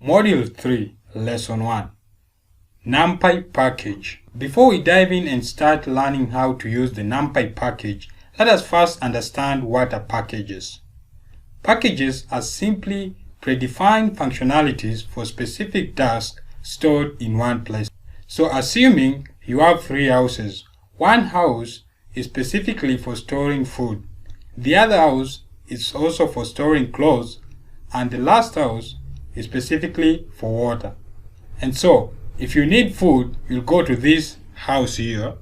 Module 3, Lesson 1, Numpy package. Before we dive in and start learning how to use the Numpy package, let us first understand what are packages. Packages are simply predefined functionalities for specific tasks stored in one place. So assuming you have 3 houses, one house is specifically for storing food, the other house is also for storing clothes, and the last house is specifically for water. And so, if you need food, you'll go to this house here,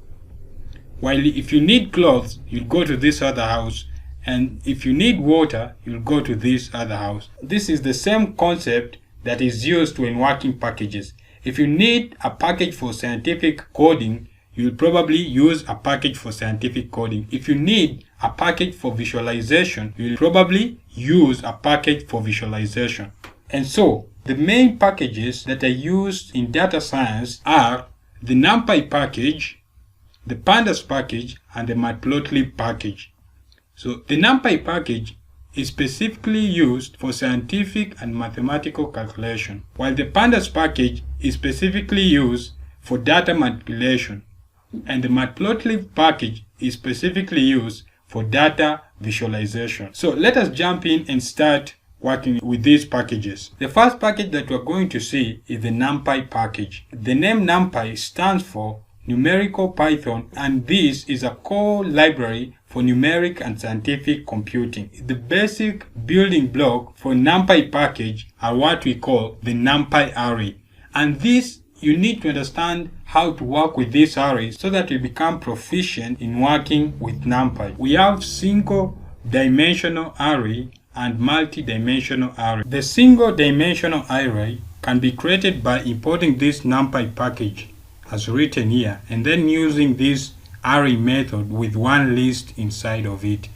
while if you need clothes, you'll go to this other house, and if you need water, you'll go to this other house. This is the same concept that is used when working packages. If you need a package for scientific coding, you'll probably use a package for scientific coding. If you need a package for visualization, you'll probably use a package for visualization. And so, the main packages that are used in data science are the Numpy package, the Pandas package, and the Matplotlib package. So, the Numpy package is specifically used for scientific and mathematical calculation, while the Pandas package is specifically used for data manipulation, and the Matplotlib package is specifically used for data visualization. So, let us jump in and start working with these packages. The first package that we're going to see is the Numpy package. The name Numpy stands for Numerical Python, and this is a core library for numeric and scientific computing. The basic building block for Numpy package are what we call the Numpy array. And this, you need to understand how to work with this array so that you become proficient in working with Numpy. We have single dimensional array and multi-dimensional array. The single dimensional array can be created by importing this Numpy package as written here and then using this array method with one list inside of it,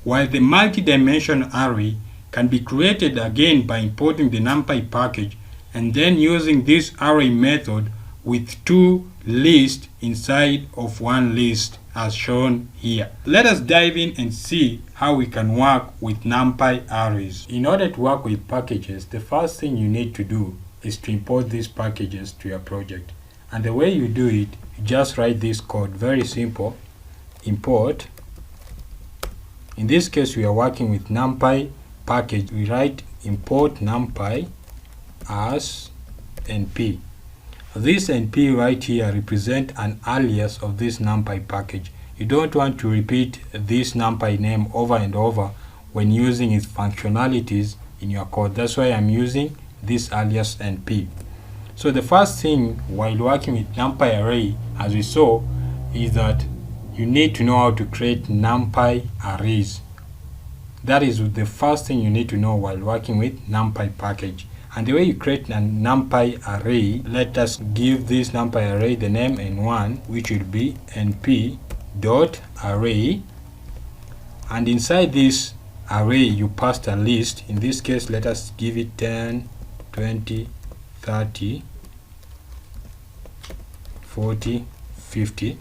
while the multi-dimensional array can be created again by importing the Numpy package and then using this array method with 2 lists inside of one list as shown here. Let us dive in and see how we can work with Numpy arrays. In order to work with packages, the first thing you need to do is to import these packages to your project. And the way you do it, you just write this code, very simple, import. In this case, we are working with Numpy package. We write import Numpy as np. This np right here represent an alias of this Numpy package. You don't want to repeat this Numpy name over and over when using its functionalities in your code. That's why I'm using this alias np. So the first thing while working with Numpy array, as we saw, is that you need to know how to create Numpy arrays. That is the first thing you need to know while working with Numpy package. And the way you create a Numpy array, let us give this Numpy array the name n1, which will be np.array. And inside this array, you passed a list. In this case, let us give it 10, 20, 30, 40, 50.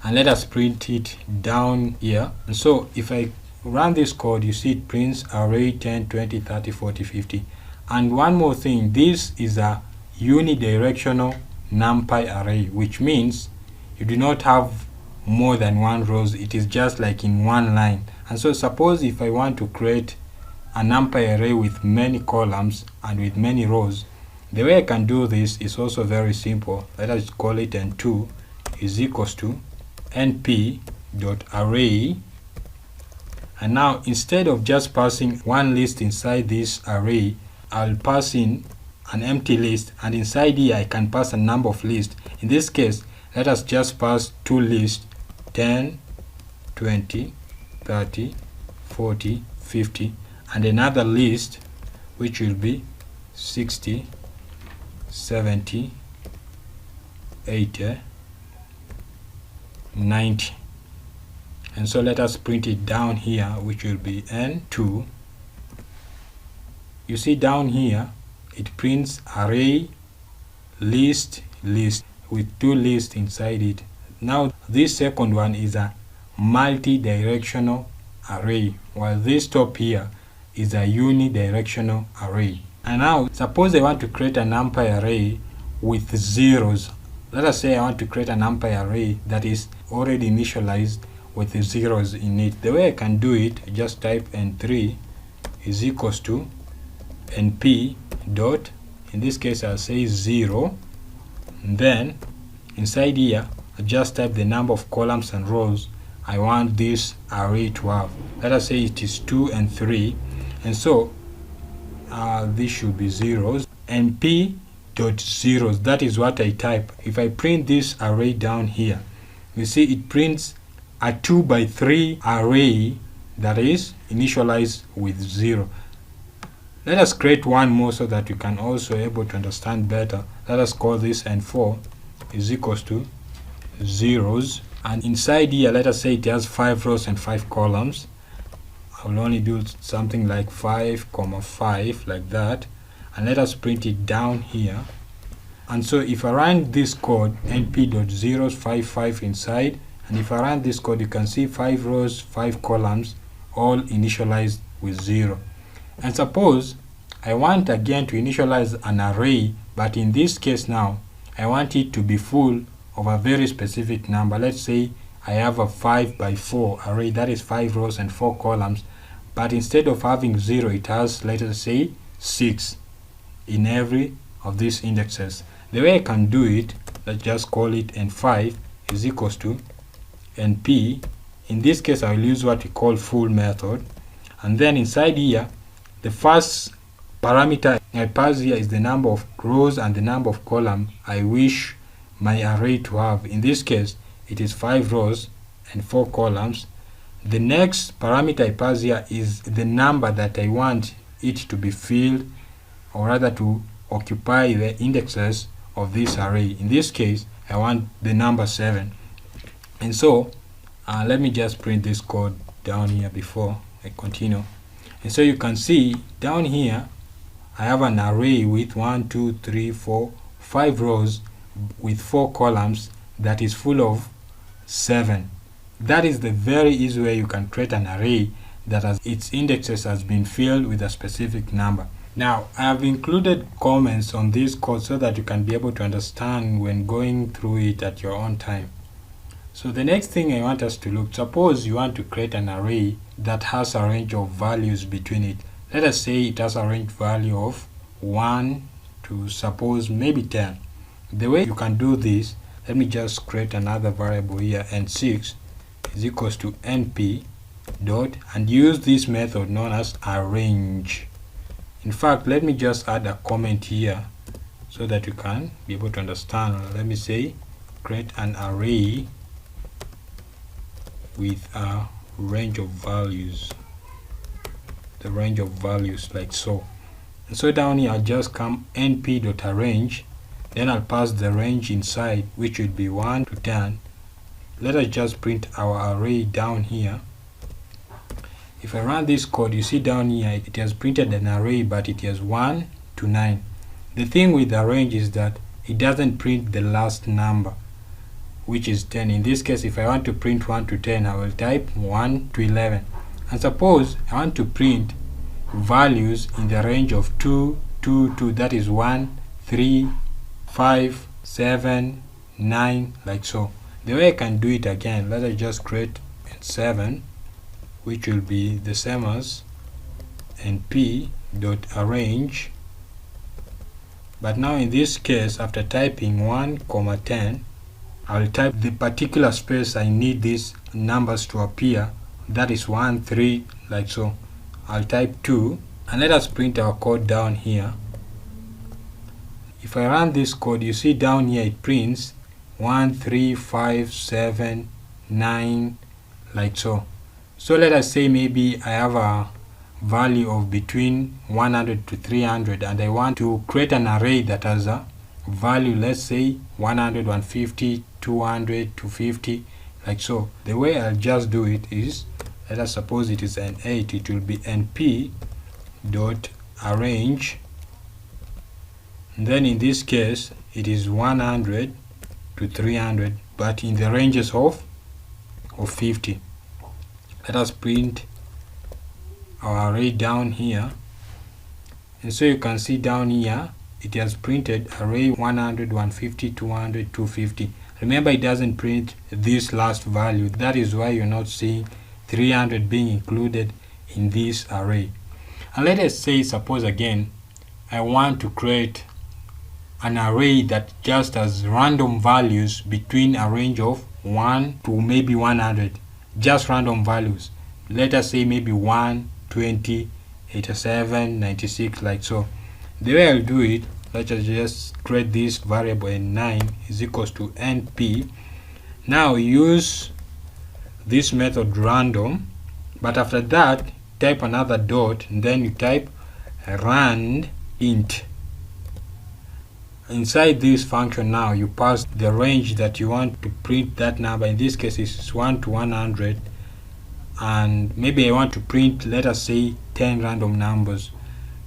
And let us print it down here. And so if I run this code, you see it prints array 10, 20, 30, 40, 50. And one more thing, this is a unidirectional Numpy array, which means you do not have more than one rows. It is just like in one line. And so suppose if I want to create a Numpy array with many columns and with many rows, the way I can do this is also very simple. Let us call it n2 is equals to np.array. And now instead of just passing one list inside this array, I'll pass in an empty list, and inside here I can pass a number of lists. In this case, let us just pass 2 lists, 10, 20, 30, 40, 50, and another list which will be 60, 70, 80, 90. And so let us print it down here, which will be n2. You see down here, it prints array, list, list with 2 lists inside it. Now this second one is a multi-directional array, while this top here is a unidirectional array. And now suppose I want to create a NumPy array with zeros. Let us say I want to create a NumPy array that is already initialized with the zeros in it. The way I can do it, just type n3 is equals to np dot, in this case I'll say 0, and then inside here I'll just type the number of columns and rows I want this array to have. Let us say it is 2 and 3, and so this should be zeros. np dot zeros, that is what I type. If I print this array down here, you see it prints a 2 by 3 array that is initialized with 0. Let us create one more so that we can also able to understand better. Let us call this n4 is equals to zeros, and inside here let us say it has 5 rows and 5 columns. I will only do something like 5, 5 like that, and let us print it down here. And so if I run this code, np.zeros55 inside, and if I run this code, you can see 5 rows, 5 columns, all initialized with 0. And suppose I want again to initialize an array, but in this case now I want it to be full of a very specific number. Let's say I have a 5 by 4 array, that is 5 rows and 4 columns, but instead of having 0, it has, let us say, 6 in every of these indexes. The way I can do it, let's just call it n5 is equals to np. In this case I will use what we call full method, and then inside here the first parameter I pass here is the number of rows and the number of columns I wish my array to have. In this case it is 5 rows and 4 columns. The next parameter I pass here is the number that I want it to be filled, or rather to occupy the indexes of this array. In this case I want the number 7. And so let me just print this code down here before I continue. And so you can see down here I have an array with 1, 2, 3, 4, 5 rows with 4 columns that is full of 7. That is the very easy way you can create an array that has its indexes has been filled with a specific number. Now I have included comments on this code so that you can be able to understand when going through it at your own time. So the next thing I want us to look, suppose you want to create an array that has a range of values between it. Let us say it has a range value of 1 to suppose maybe 10. The way you can do this, let me just create another variable here, n6 is equals to np dot, and use this method known as arrange. In fact, let me just add a comment here so that you can be able to understand. Let me say create an array with a range of values, the range of values like so. And so down here I'll just come np.arrange, then I'll pass the range inside, which would be 1 to 10. Let us just print our array down here. If I run this code, you see down here it has printed an array, but it has 1 to 9. The thing with the range is that it doesn't print the last number, which is 10. In this case, if I want to print 1 to 10, I will type 1 to 11. And suppose I want to print values in the range of 2, 2, 2, that is 1, 3, 5, 7, 9, like so. The way I can do it again, let us just create 7, which will be the same as np.arrange. But now in this case, after typing 1, 10, I will type the particular space I need these numbers to appear, that is 1, 3, like so. I'll type 2, and let us print our code down here. If I run this code, you see down here it prints 1, 3, 5, 7, 9, like so. So let us say maybe I have a value of between 100 to 300, and I want to create an array that has a value, let's say 100, 150, 200, 250, like so. The way I'll just do it is, let us suppose it is an 8, it will be np.arrange, and then in this case it is 100 to 300, but in the ranges of 50. Let us print our array down here, And so you can see down here it has printed array 100, 150, 200, 250. Remember, it doesn't print this last value. That is why you're not seeing 300 being included in this array. And let us say, suppose again, I want to create an array that just has random values between a range of 1 to maybe 100. Just random values. Let us say maybe 1, 20, 87, 96, like so. The way I'll do it, let us just create this variable n9 is equals to np. Now use this method random, but after that type another dot, and then you type rand int. Inside this function now you pass the range that you want to print that number. In this case it's 1 to 100, and maybe I want to print, let us say, 10 random numbers.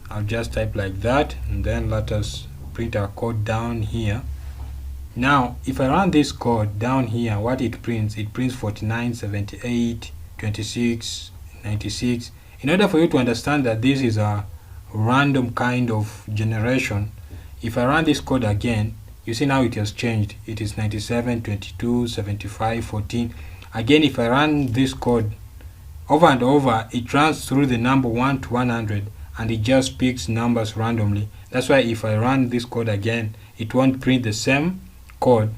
I'll just type like that, and then let us print our code down here. Now if I run this code down here, what it prints 49, 78, 26, 96. In order for you to understand that this is a random kind of generation, if I run this code again, you see now it has changed. It is 97, 22, 75, 14. Again, if I run this code over and over, it runs through the number 1 to 100, and it just picks numbers randomly. That's why if I run this code again, it won't print the same code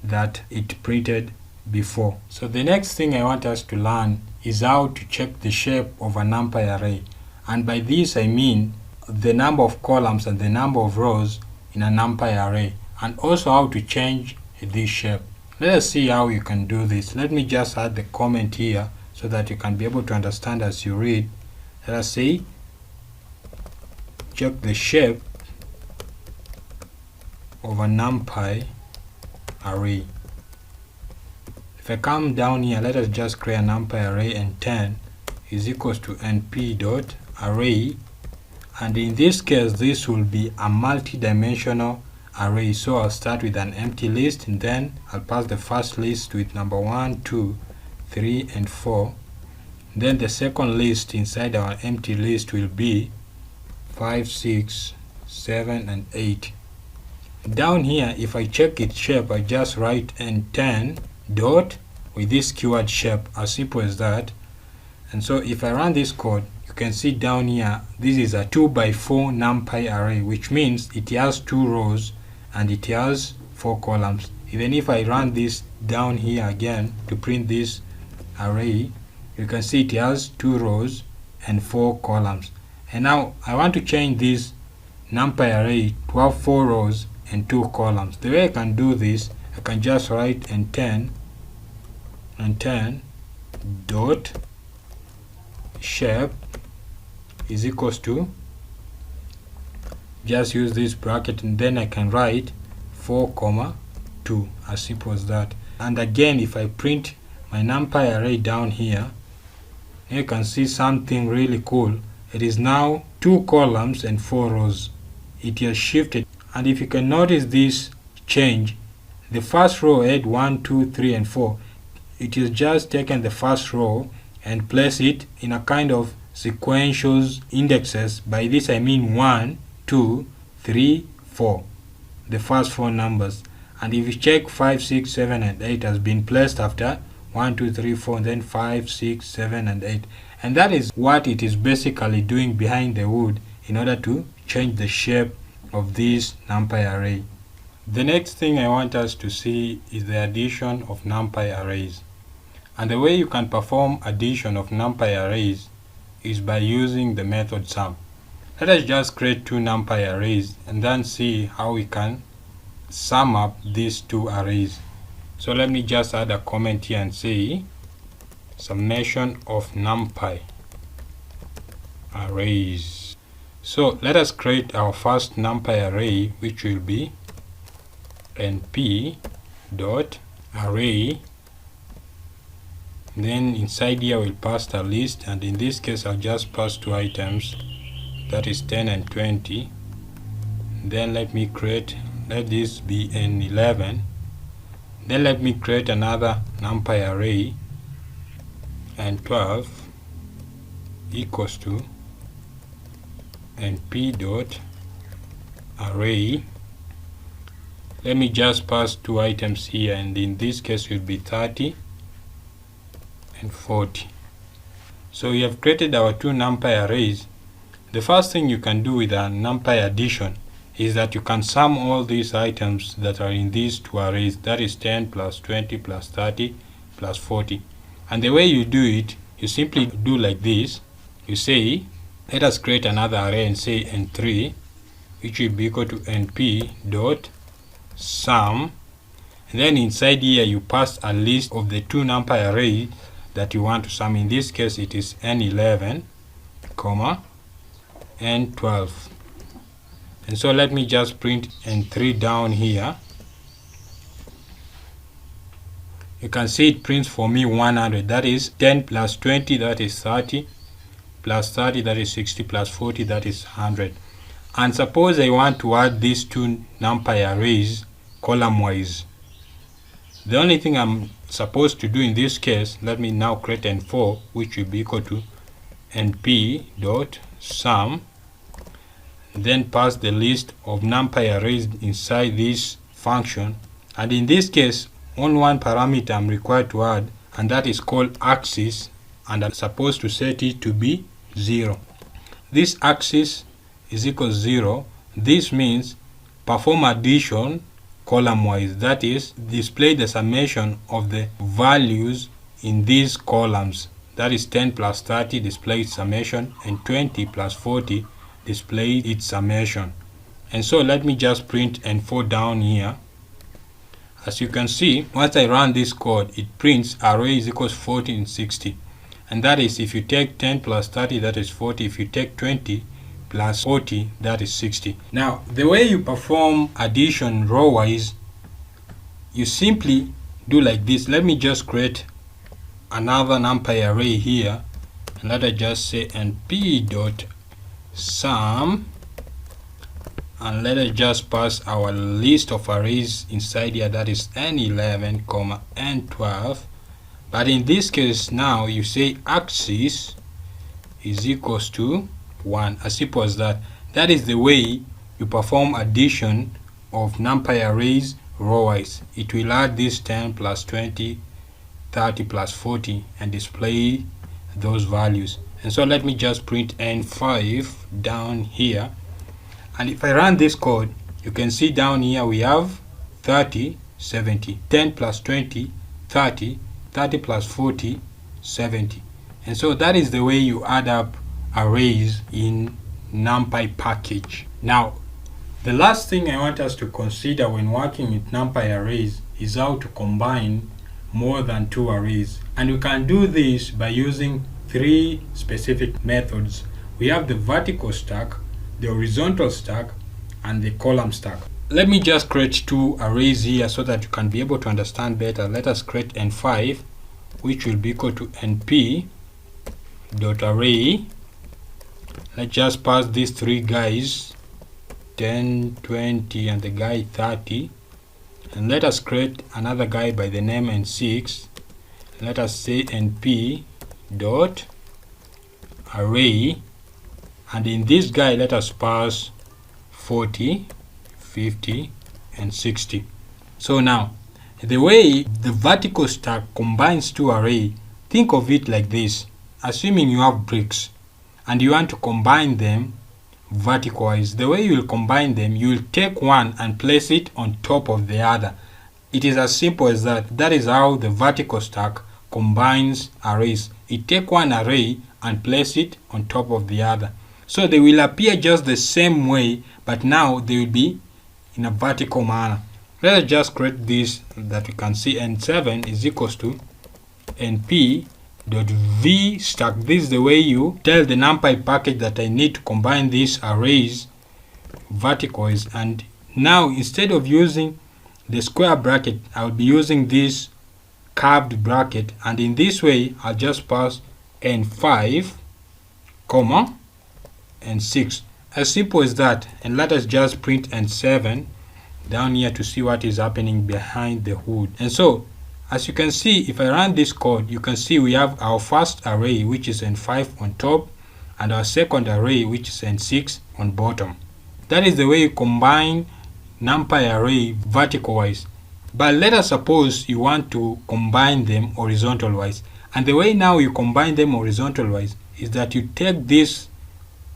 that it printed before. So the next thing I want us to learn is how to check the shape of a Numpy array. And by this I mean the number of columns and the number of rows in a Numpy array, and also how to change this shape. Let us see how you can do this. Let me just add the comment here so that you can be able to understand as you read. Let us say check the shape of a Numpy array. If I come down here, let us just create a Numpy array, and 10 is equals to np dot array, and in this case this will be a multi-dimensional array. So I'll start with an empty list, and then I'll pass the first list with number 1, 2, 3 and 4. Then the second list inside our empty list will be 5, 6, 7 and 8. Down here, if I check its shape, I just write n10 dot with this keyword shape, as simple as that. And so if I run this code, you can see down here this is a 2x4 Numpy array, which means it has 2 rows and it has 4 columns. Even if I run this down here again to print this array, you can see it has 2 rows and 4 columns. And now I want to change this Numpy array to have 4 rows and 2 columns. The way I can do this, I can just write n10 dot shape is equals to, just use this bracket, and then I can write 4, 2, as simple as that. And again, if I print my Numpy array down here, you can see something really cool. It is now 2 columns and 4 rows. It has shifted, and if you can notice this change, the first row had 1, 2, 3 and 4. It is just taken the first row and place it in a kind of sequential indexes. By this I mean 1, 2, 3, 4, the first 4 numbers. And if you check 5, 6, 7 and 8 has been placed after 1, 2, 3, 4, and then 5, 6, 7 and 8. And that is what it is basically doing behind the hood in order to change the shape of this Numpy array. The next thing I want us to see is the addition of Numpy arrays. And the way you can perform addition of Numpy arrays is by using the method sum. Let us just create 2 Numpy arrays and then see how we can sum up these 2 arrays. So let me just add a comment here and say summation of Numpy arrays. So let us create our first Numpy array, which will be np dot array. Then inside here we'll pass a list, and in this case I'll just pass 2 items, that is 10 and 20. Then let this be n11. Then let me create another Numpy array, and 12 equals to np dot array. Let me just pass two items here, and in this case it will be 30 and 40. So we have created our two NumPy arrays. The first thing you can do with a NumPy addition is that you can sum all these items that are in these two arrays, that is 10 plus 20 plus 30 plus 40. And the way you do it, you simply do like this. You say, let us create another array and say n3, which will be equal to np dot sum, and then inside here you pass a list of the two NumPy arrays that you want to sum. In this case it is n11 comma n12. And so let me just print n3 down here. You can see it prints for me 100, that is 10 plus 20, that is 30, plus 30, that is 60, plus 40, that is 100. And suppose I want to add these two NumPy arrays column wise. The only thing I'm supposed to do in this case, let me now create n4, which will be equal to np dot sum, then pass the list of NumPy arrays inside this function. And in this case, only one parameter I'm required to add, and that is called axis, and I'm supposed to set it to be 0. This axis is equal to 0. This means perform addition column wise, that is display the summation of the values in these columns, that is 10 plus 30 display its summation, and 20 plus 40 display its summation. And so let me just print n4 down here. As you can see, once I run this code, it prints array is equals 40 and 60, and that is if you take 10 plus 30, that is 40. If you take 20 plus 40, that is 60. Now the way you perform addition row wise, you simply do like this. Let me just create another NumPy array here, and let us just say np dot sum, and let us just pass our list of arrays inside here, that is n11 comma n12. But in this case now you say axis is equals to 1, as simple as that. That is the way you perform addition of NumPy arrays row wise. It will add this 10 plus 20, 30 plus 40 and display those values. And so let me just print n5 down here, and if I run this code, you can see down here we have 30, 70, 10 plus 20, 30, 30 plus 40, 70. And so that is the way you add up arrays in NumPy package. Now the last thing I want us to consider when working with NumPy arrays is how to combine more than two arrays, and you can do this by using three specific methods. We have the vertical stack, the horizontal stack, and the column stack. Let me just create two arrays here so that you can be able to understand better. Let us create n5, which will be equal to np dot array. Let's just pass these three guys, 10, 20, and the guy 30. And let us create another guy by the name n6. Let us say np dot array, and in this guy let us pass 40, 50, and 60. So now the way the vertical stack combines two arrays, think of it like this. Assuming you have bricks and you want to combine them vertically, the way you will combine them, you will take one and place it on top of the other. It is as simple as that. That is how the vertical stack combines arrays. It take one array and place it on top of the other. So they will appear just the same way, but now they will be in a vertical manner. Let us just create this that you can see. N7 is equals to np dot v stack. This is the way you tell the NumPy package that I need to combine these arrays verticals. And now instead of using the square bracket, I'll be using this curved bracket, and in this way I'll just pass n5 comma n6. As simple as that. And let us just print n7 down here to see what is happening behind the hood. And so as you can see, if I run this code, you can see we have our first array, which is n5 on top, and our second array, which is n6 on bottom. That is the way you combine NumPy array vertical wise. But let us suppose you want to combine them horizontal wise. And the way now you combine them horizontal wise is that you take this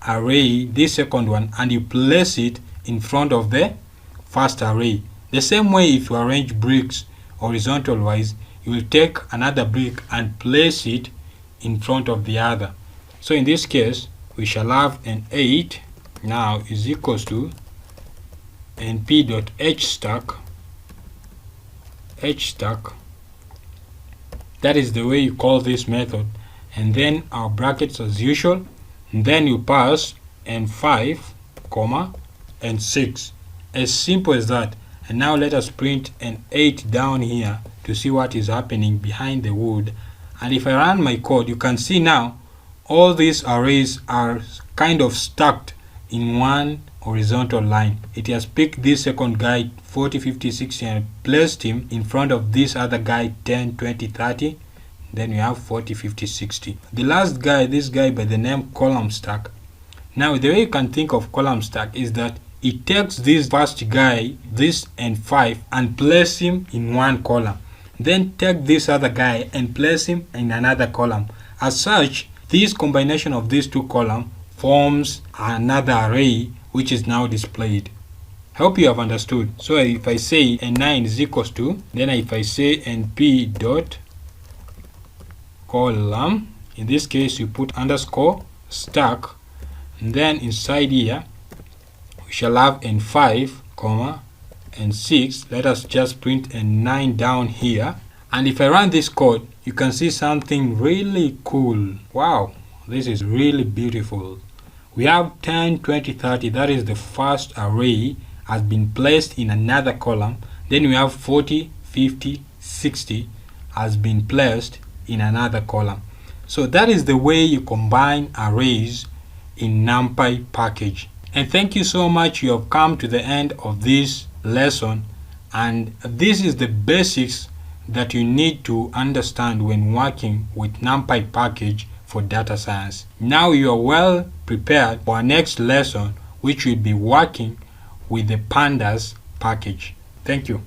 array, this second one, and you place it in front of the first array. The same way if you arrange bricks horizontal wise, you will take another brick and place it in front of the other. So in this case, we shall have an 8 now is equals to np.hstack. That is the way you call this method, and then our brackets as usual, and then you pass n5 comma n6, as simple as that. And now let us print an 8 down here to see what is happening behind the wood. And if I run my code, you can see now all these arrays are kind of stacked in one horizontal line. It has picked this second guy 40, 50, 60 and placed him in front of this other guy 10, 20, 30. Then we have 40, 50, 60. The last guy, this guy by the name column stack. Now the way you can think of column stack is that it takes this first guy, this n5, and place him in one column. Then take this other guy and place him in another column. As such, this combination of these two columns forms another array which is now displayed. Hope you have understood. So if I say n9 is equals to, then if I say np dot column, in this case you put underscore stack, and then inside here we shall have n5 comma n6. Let us just print n9 down here, and if I run this code, you can see something really cool. Wow, this is really beautiful. We have 10, 20, 30, that is the first array has been placed in another column. Then we have 40, 50, 60 has been placed in another column. So that is the way you combine arrays in NumPy package. And thank you so much. You have come to the end of this lesson, and this is the basics that you need to understand when working with NumPy package for data science. Now you are well prepared for our next lesson, which will be working with the Pandas package. Thank you.